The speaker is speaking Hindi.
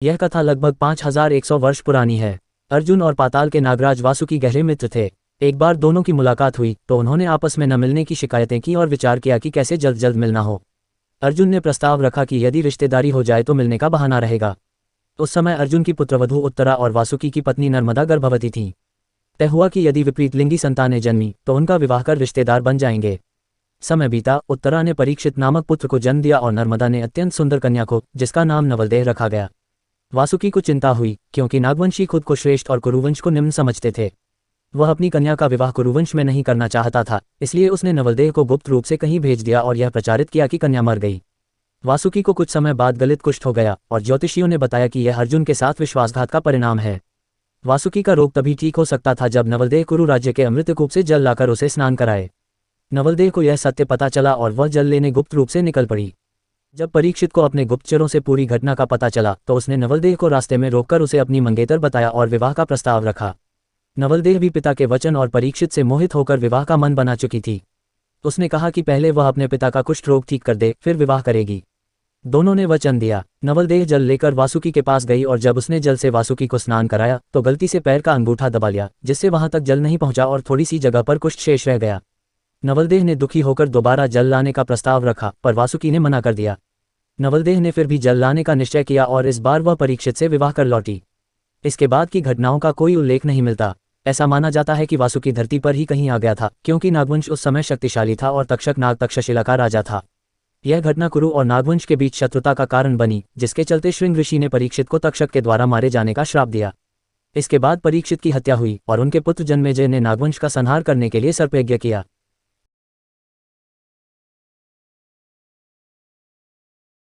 यह कथा लगभग 5100 वर्ष पुरानी है। अर्जुन और पाताल के नागराज वासुकी गहरे मित्र थे। एक बार दोनों की मुलाकात हुई तो उन्होंने आपस में न मिलने की शिकायतें की और विचार किया कि कैसे जल्द जल्द मिलना हो। अर्जुन ने प्रस्ताव रखा कि यदि रिश्तेदारी हो जाए तो मिलने का बहाना रहेगा। उस समय अर्जुन की पुत्रवधू उत्तरा और वासुकी की पत्नी नर्मदा गर्भवती थीं। तय हुआ कि यदि विपरीत लिंगी संतानें जन्मी तो उनका विवाह कर रिश्तेदार बन जाएंगे। समय बीता, उत्तरा ने परीक्षित नामक पुत्र को जन्म दिया और नर्मदा ने अत्यंत सुंदर कन्या को, जिसका नाम नवलदेह रखा गया। वासुकी को चिंता हुई क्योंकि नागवंशी खुद को श्रेष्ठ और कुरुवंश को निम्न समझते थे। वह अपनी कन्या का विवाह कुरुवंश में नहीं करना चाहता था, इसलिए उसने नवलदेह को गुप्त रूप से कहीं भेज दिया और यह प्रचारित किया कि कन्या मर गई। वासुकी को कुछ समय बाद गलित कुष्ठ हो गया और ज्योतिषियों ने बताया कि यह अर्जुन के साथ विश्वासघात का परिणाम है। वासुकी का रोग तभी ठीक हो सकता था जब नवलदेह कुरु राज्य के अमृत कूप से जल लाकर उसे स्नान कराए। नवलदेह को यह सत्य पता चला और वह जल लेने गुप्त रूप से निकल पड़ी। जब परीक्षित को अपने गुप्तचरों से पूरी घटना का पता चला तो उसने नवलदेह को रास्ते में रोककर उसे अपनी मंगेतर बताया और विवाह का प्रस्ताव रखा। नवलदेह भी पिता के वचन और परीक्षित से मोहित होकर विवाह का मन बना चुकी थी। उसने कहा कि पहले वह अपने पिता का कुष्ठ रोग ठीक कर दे, फिर विवाह करेगी। दोनों ने वचन दिया। नवलदेह जल लेकर वासुकी के पास गई और जब उसने जल से वासुकी को स्नान कराया तो गलती से पैर का अंगूठा दबा लिया, जिससे वहां तक जल नहीं पहुंचा और थोड़ी सी जगह पर कुष्ठ शेष रह गया। नवलदेह ने दुखी होकर दोबारा जल लाने का प्रस्ताव रखा, पर वासुकी ने मना कर दिया। नवलदेह ने फिर भी जल लाने का निश्चय किया और इस बार वह परीक्षित से विवाह कर लौटी। इसके बाद की घटनाओं का कोई उल्लेख नहीं मिलता। ऐसा माना जाता है कि वासुकी धरती पर ही कहीं आ गया था, क्योंकि नागवंश उस समय शक्तिशाली था और तक्षक नाग तक्षशिला का राजा था। यह घटना कुरु और नागवंश के बीच शत्रुता का कारण बनी, जिसके चलते श्रृंग ऋषि ने परीक्षित को तक्षक के द्वारा मारे जाने का श्राप दिया। इसके बाद परीक्षित की हत्या हुई और उनके पुत्र जन्मेजय ने नागवंश का संहार करने के लिए सर्पयज्ञ किया।